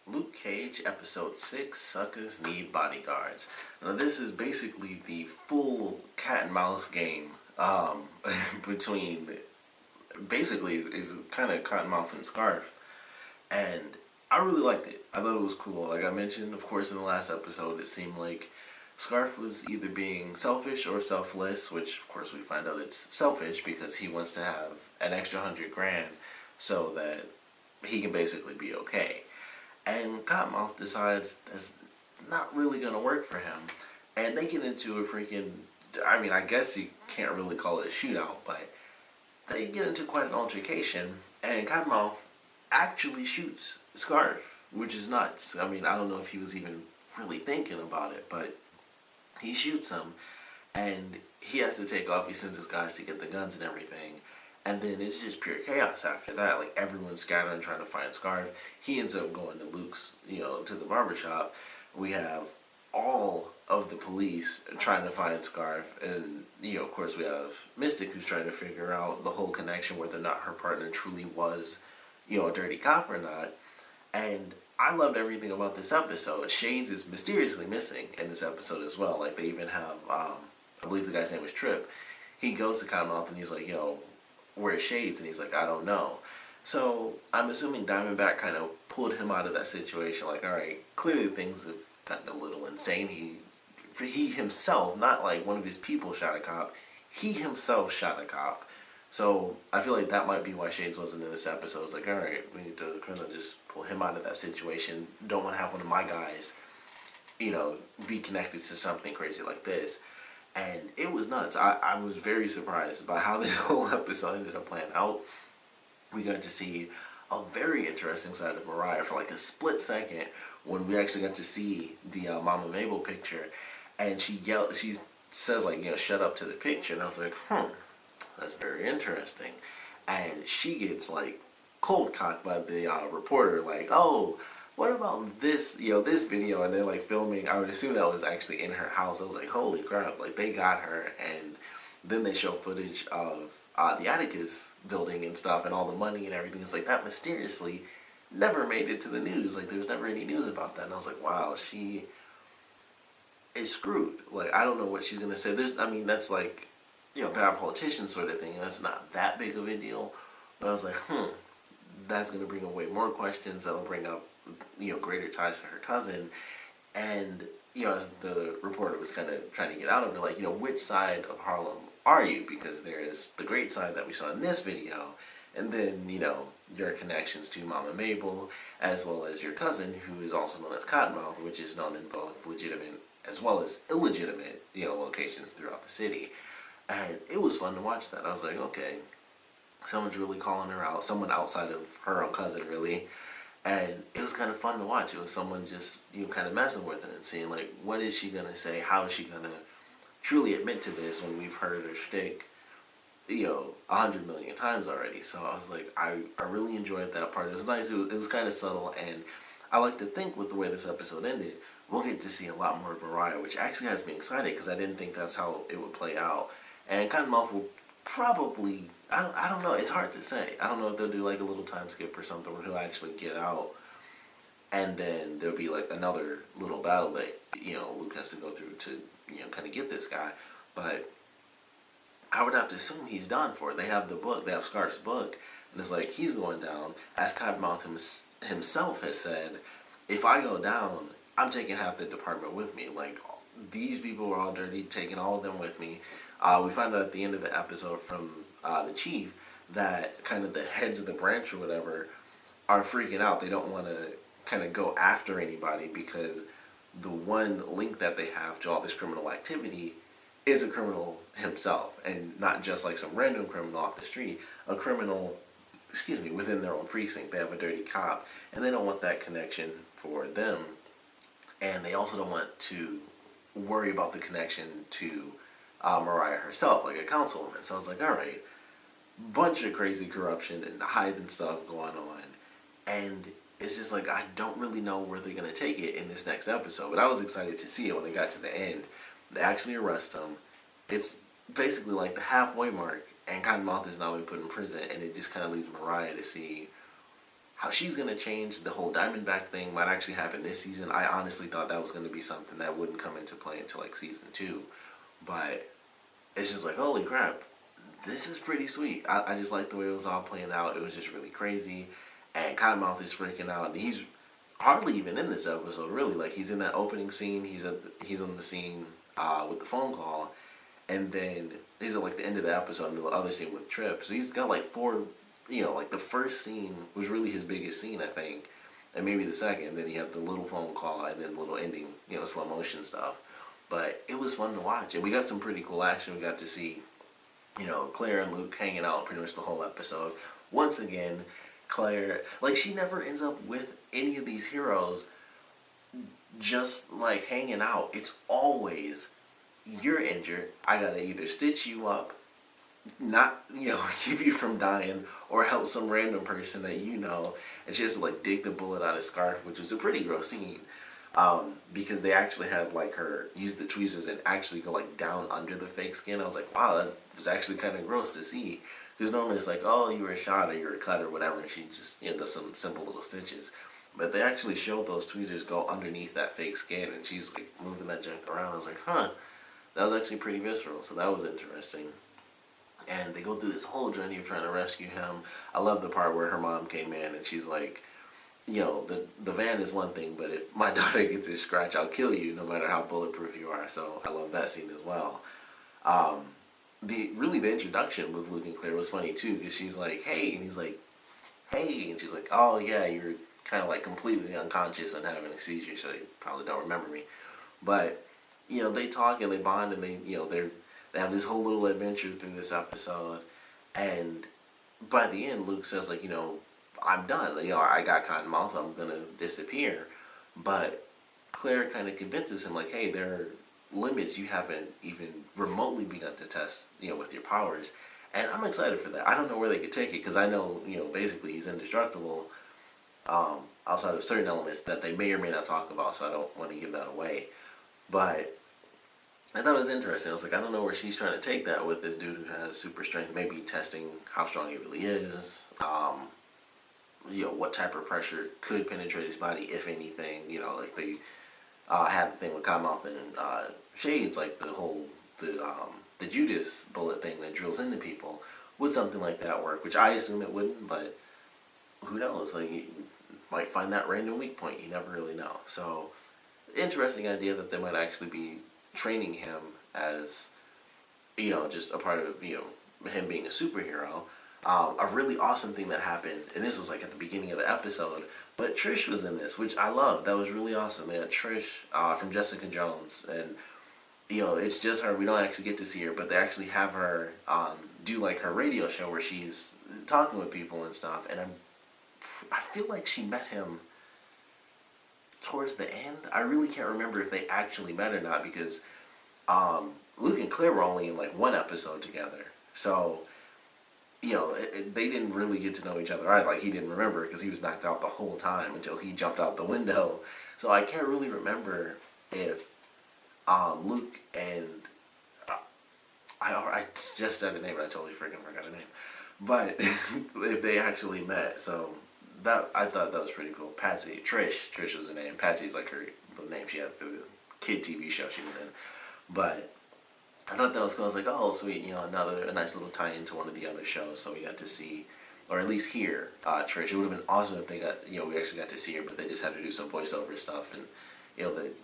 Luke Cage, Episode 6, Suckas Need Bodyguards. Now this is basically the full cat and mouse game between, basically, is kind of Cottonmouth and Scarfe. And I really liked it. I thought it was cool. Like I mentioned, of course, in the last episode, it seemed like Scarfe was either being selfish or selfless, which of course we find out it's selfish because he wants to have an extra 100 grand so that he can basically be okay. And Cottonmouth decides that's not really going to work for him. And they get into a freaking, I mean, I guess you can't really call it a shootout, but they get into quite an altercation. And Cottonmouth actually shoots Scarfe, which is nuts. I mean, I don't know if he was even really thinking about it, but he shoots him. And he has to take off. He sends his guys to get the guns and everything. And then it's just pure chaos after that. Like, everyone's scattering trying to find Scarfe. He ends up going to Luke's, to the barbershop. We have all of the police trying to find Scarfe. And, of course, we have Mystic, who's trying to figure out the whole connection, whether or not her partner truly was, a dirty cop or not. And I loved everything about this episode. Shades is mysteriously missing in this episode as well. Like, they even have, I believe the guy's name was Trip. He goes to Cottonmouth and he's like, where's Shades? And he's like, I don't know. So I'm assuming Diamondback kind of pulled him out of that situation. Like, all right, clearly things have gotten a little insane. He himself, not like one of his people shot a cop, he himself shot a cop. So I feel like that might be why Shades wasn't in this episode. It's like, all right, we need to kind of just pull him out of that situation. Don't want to have one of my guys, be connected to something crazy like this. And it was nuts. I was very surprised by how this whole episode ended up playing out. We got to see a very interesting side of Mariah for like a split second when we actually got to see the Mama Mabel picture. And she says like, shut up to the picture. And I was like, that's very interesting. And she gets like cold cocked by the reporter like, oh, what about this, this video? And they're like filming, I would assume that was actually in her house. I was like, holy crap, like they got her. And then they show footage of the Atticus building and stuff and all the money and everything. It's like that mysteriously never made it to the news. Like there was never any news about that. And I was like, wow, she is screwed. Like I don't know what she's going to say. That's like, bad politician sort of thing. That's not that big of a deal. But I was like, that's going to bring away more questions. That'll bring up greater ties to her cousin. And, as the reporter was kind of trying to get out of her, like, which side of Harlem are you? Because there is the great side that we saw in this video, and then, your connections to Mama Mabel, as well as your cousin, who is also known as Cottonmouth, which is known in both legitimate as well as illegitimate, locations throughout the city. And it was fun to watch that. I was like, okay, someone's really calling her out, someone outside of her own cousin, really. And it was kind of fun to watch. It was someone just, kind of messing with her and seeing, like, what is she going to say? How is she going to truly admit to this when we've heard her shtick, 100 million times already? So I was like, I really enjoyed that part. It was nice. It was kind of subtle. And I like to think with the way this episode ended, we'll get to see a lot more of Mariah, which actually has me excited because I didn't think that's how it would play out. And Cottonmouth will probably, I don't know, it's hard to say. I don't know if they'll do like a little time skip or something where he'll actually get out and then there'll be like another little battle that, Luke has to go through to, kind of get this guy. But I would have to assume he's done for it. They have the book, they have Scarfe's book, and it's like he's going down. As Cottonmouth himself has said, if I go down, I'm taking half the department with me. Like, these people are all dirty, taking all of them with me. We find out at the end of the episode from the chief that kind of the heads of the branch or whatever are freaking out. They don't want to kind of go after anybody because the one link that they have to all this criminal activity is a criminal himself, and not just like some random criminal off the street, a criminal, within their own precinct. They have a dirty cop, and they don't want that connection for them, and they also don't want to worry about the connection to Mariah herself, like a councilwoman. So I was like, all right, bunch of crazy corruption and hiding stuff going on, and it's just like I don't really know where they're going to take it in this next episode. But I was excited to see it when they got to the end. They actually arrest him. It's basically like the halfway mark, and Cottonmouth is now been put in prison, and it just kind of leaves Mariah to see how she's going to change. The whole Diamondback thing might actually happen this season. I honestly thought that was going to be something that wouldn't come into play until like season 2. But it's just like, holy crap, this is pretty sweet. I just like the way it was all playing out. It was just really crazy. And Cottonmouth is freaking out. And he's hardly even in this episode, really. Like, he's in that opening scene. He's on the scene with the phone call. And then he's at like the end of the episode and the other scene with Trip. So he's got like 4, like the first scene was really his biggest scene, I think. And maybe the second. And then he had the little phone call and then the little ending, slow motion stuff. But it was fun to watch. And we got some pretty cool action. We got to see, Claire and Luke hanging out pretty much the whole episode. Once again, Claire, like, she never ends up with any of these heroes just like hanging out. It's always, you're injured, I gotta either stitch you up, not, keep you from dying, or help some random person that and she has to like dig the bullet out of Scarfe, which was a pretty gross scene. Because they actually had like her use the tweezers and actually go like down under the fake skin. I was like, wow, that was actually kind of gross to see. Because normally it's like, oh, you were shot or you were cut or whatever, and she just does some simple little stitches. But they actually showed those tweezers go underneath that fake skin, and she's like moving that junk around. I was like, huh, that was actually pretty visceral. So that was interesting. And they go through this whole journey of trying to rescue him. I love the part where her mom came in and she's like, the van is one thing, but if my daughter gets a scratch, I'll kill you no matter how bulletproof you are. So I love that scene as well. The introduction with Luke and Claire was funny too, because she's like, hey, and he's like, hey, and she's like, oh yeah, you're kind of like completely unconscious and having a seizure, so you probably don't remember me. But they talk and they bond, and they have this whole little adventure through this episode, and by the end, Luke says like, I'm done. I got Cottonmouth. I'm gonna disappear. But Claire kind of convinces him like, hey, there are limits you haven't even remotely begun to test, with your powers. And I'm excited for that. I don't know where they could take it, because I know, basically he's indestructible, outside of certain elements that they may or may not talk about, so I don't want to give that away. But I thought it was interesting. I was like, I don't know where she's trying to take that with this dude who has super strength, maybe testing how strong he really is, what type of pressure could penetrate his body, if anything. Like they had the thing with Cottonmouth and Shades, like the Judas bullet thing that drills into people. Would something like that work? Which I assume it wouldn't, but who knows? Like, you might find that random weak point. You never really know. So, interesting idea that they might actually be training him as, just a part of, him being a superhero. A really awesome thing that happened, and this was like at the beginning of the episode, but Trish was in this, which I love. That was really awesome. They had Trish from Jessica Jones, and it's just her. We don't actually get to see her, but they actually have her do like her radio show where she's talking with people and stuff. And I feel like she met him towards the end. I really can't remember if they actually met or not, because Luke and Claire were only in like one episode together, so. They didn't really get to know each other. Like, he didn't remember because he was knocked out the whole time until he jumped out the window. So I can't really remember if Luke and I just said a name and I totally freaking forgot a name. But if they actually met, so that I thought that was pretty cool. Patsy, Trish was her name. Patsy's like the name she had for the kid TV show she was in. But I thought that was cool. I was like, oh, sweet, a nice little tie-in to one of the other shows. So we got to see, or at least hear, Trish. It would have been awesome if they got, we actually got to see her, but they just had to do some voiceover stuff, and,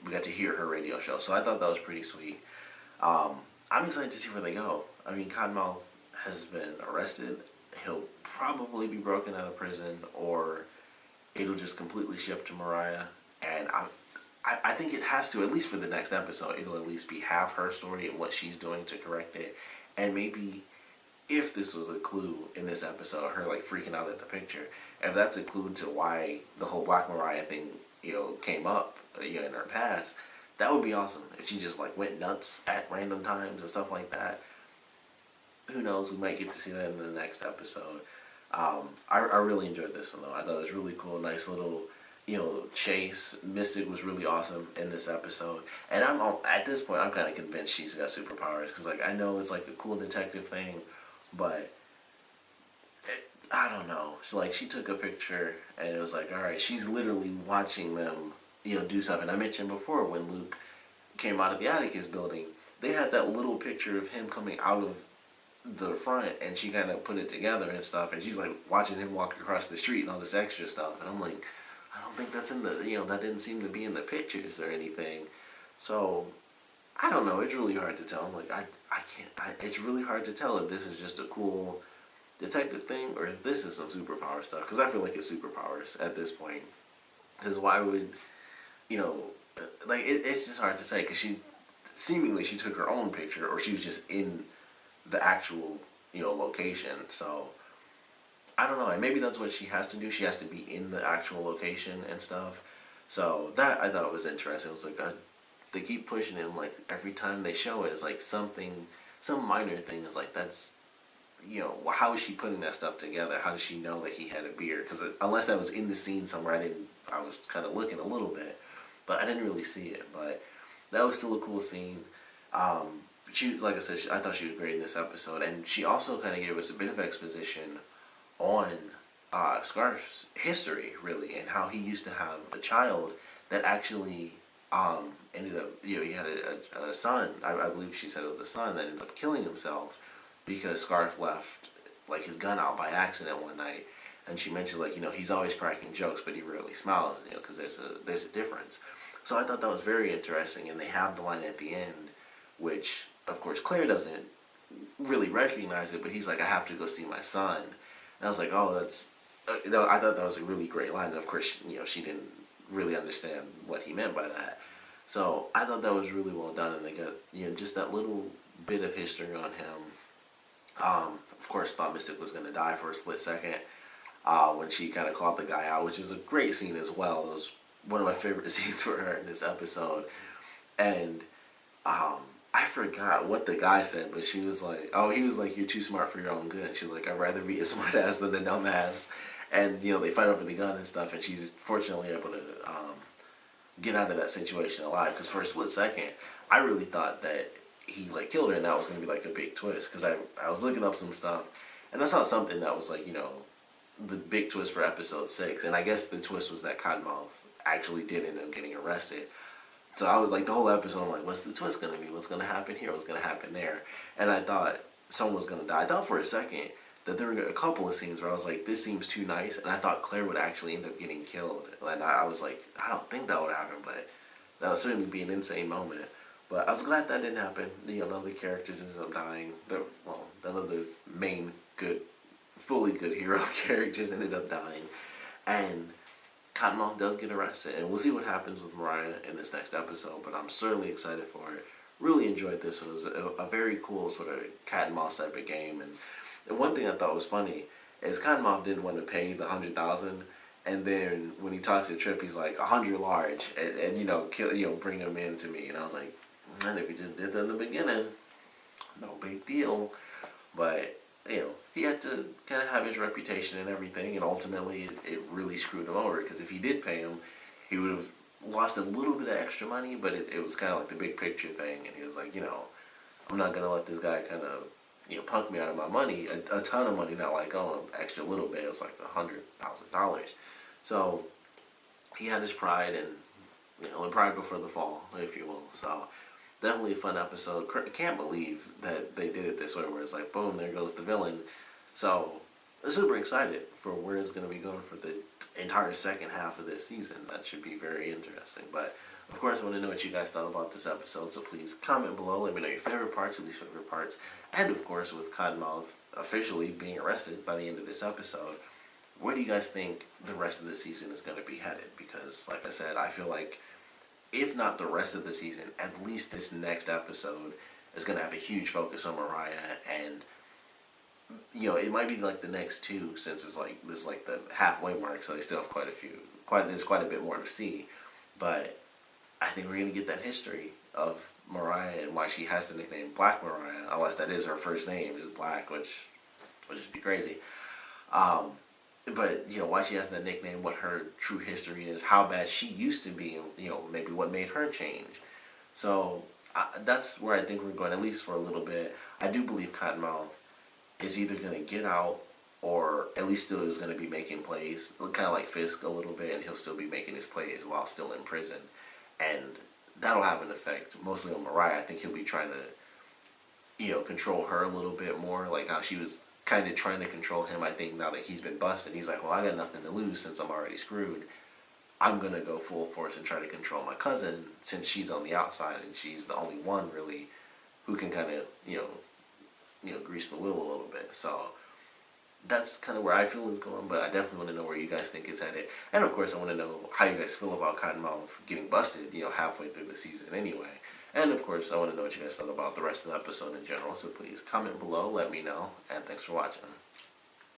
we got to hear her radio show. So I thought that was pretty sweet. I'm excited to see where they go. I mean, Cottonmouth has been arrested. He'll probably be broken out of prison, or it'll just completely shift to Mariah. And I think it has to, at least for the next episode, it'll at least be half her story and what she's doing to correct it. And maybe if this was a clue in this episode, her like freaking out at the picture, if that's a clue to why the whole Black Mariah thing, came up, in her past, that would be awesome. If she just like went nuts at random times and stuff like that. Who knows, we might get to see that in the next episode. I really enjoyed this one though. I thought it was really cool, nice little chase. Mystic was really awesome in this episode, and at this point I'm kind of convinced she's got superpowers, because like I know it's like a cool detective thing, but I don't know. She took a picture and it was like, all right, she's literally watching them, do stuff. And I mentioned before when Luke came out of the Atticus building, they had that little picture of him coming out of the front, and she kind of put it together and stuff. And she's like watching him walk across the street and all this extra stuff. And I'm like, I don't think that's in the, that didn't seem to be in the pictures or anything. So I don't know. It's really hard to tell. I'm like, it's really hard to tell if this is just a cool detective thing or if this is some superpower stuff. Because I feel like it's superpowers at this point. Because why would, you know, it's just hard to say. Because she took her own picture, or she was just in the actual, location. So I don't know. And maybe that's what she has to do. She has to be in the actual location and stuff. So that I thought was interesting. It was like they keep pushing him, like every time they show it, it's like some minor thing is like, that's, how is she putting that stuff together? How does she know that he had a beard? Because unless that was in the scene somewhere, I was kind of looking a little bit, but I didn't really see it. But that was still a cool scene. She, like I said, I thought she was great in this episode, and she also kind of gave us a bit of exposition on Scarfe's history, really, and how he used to have a child that actually ended up, he had a son. I believe she said it was a son that ended up killing himself because Scarfe left like his gun out by accident one night. And she mentioned, like, he's always cracking jokes, but he rarely smiles, because there's a difference. So I thought that was very interesting. And they have the line at the end, which of course Claire doesn't really recognize it, but he's like, I have to go see my son. And I was like, oh, that's, I thought that was a really great line. And of course, she didn't really understand what he meant by that. So I thought that was really well done, and they got, just that little bit of history on him. Of course, thought Mystic was going to die for a split second when she kind of called the guy out, which is a great scene as well. It was one of my favorite scenes for her in this episode. And I forgot what the guy said, but she was like, oh, he was like, you're too smart for your own good. She was like, I'd rather be a smart ass than a dumb ass. And, they fight over the gun and stuff, and she's fortunately able to get out of that situation alive. Because for a split second, I really thought that he like killed her, and that was going to be like a big twist. Because I was looking up some stuff, and I saw something that was like, the big twist for episode 6. And I guess the twist was that Cottonmouth actually did end up getting arrested. So I was like, the whole episode, I'm like, what's the twist going to be? What's going to happen here? What's going to happen there? And I thought someone was going to die. I thought for a second that there were a couple of scenes where I was like, this seems too nice. And I thought Claire would actually end up getting killed. And I was like, I don't think that would happen, but that would certainly be an insane moment. But I was glad that didn't happen. None of the characters ended up dying. Well, none of the main good, fully good hero characters ended up dying. And Cottonmouth does get arrested, and we'll see what happens with Mariah in this next episode, but I'm certainly excited for it. Really enjoyed this. It was a very cool sort of cat and mouse type of game. And one thing I thought was funny is Cottonmouth didn't want to pay the $100,000, and then when he talks to Trip, he's like 100 large, and bring him in to me. And I was like, man, if he just did that in the beginning, no big deal. But he had to kind of have his reputation and everything, and ultimately it really screwed him over, because if he did pay him, he would have lost a little bit of extra money, but it was kind of like the big picture thing, and he was like, I'm not going to let this guy kind of, punk me out of my money, a ton of money, not like, oh, an extra little bit. It was like $100,000. So he had his pride, and pride before the fall, if you will. So definitely a fun episode. Can't believe that they did it this way, where it's like, boom, there goes the villain. So I'm super excited for where it's going to be going for the entire second half of this season. That should be very interesting. But of course, I want to know what you guys thought about this episode, so please comment below. Let me know your favorite parts, your least favorite parts. And of course, with Cottonmouth officially being arrested by the end of this episode, where do you guys think the rest of the season is going to be headed? Because, like I said, I feel like if not the rest of the season, at least this next episode is going to have a huge focus on Mariah. And, it might be like the next 2, since it's like this is like the halfway mark, so they still have there's quite a bit more to see. But I think we're going to get that history of Mariah and why she has the nickname Black Mariah, unless that is her first name is Black, which would just be crazy. But, why she has that nickname, what her true history is, how bad she used to be, maybe what made her change. So that's where I think we're going, at least for a little bit. I do believe Cottonmouth is either going to get out or at least still is going to be making plays, kind of like Fisk a little bit, and he'll still be making his plays while still in prison. And that'll have an effect mostly on Mariah. I think he'll be trying to, control her a little bit more, like how she was kind of trying to control him. I think now that he's been busted, he's like, well, I got nothing to lose since I'm already screwed. I'm going to go full force and try to control my cousin since she's on the outside and she's the only one really who can kind of, grease the wheel a little bit. So that's kind of where I feel it's going, but I definitely want to know where you guys think it's headed. And of course, I want to know how you guys feel about Cottonmouth getting busted, halfway through the season anyway. And of course, I want to know what you guys thought about the rest of the episode in general, so please comment below, let me know, and thanks for watching.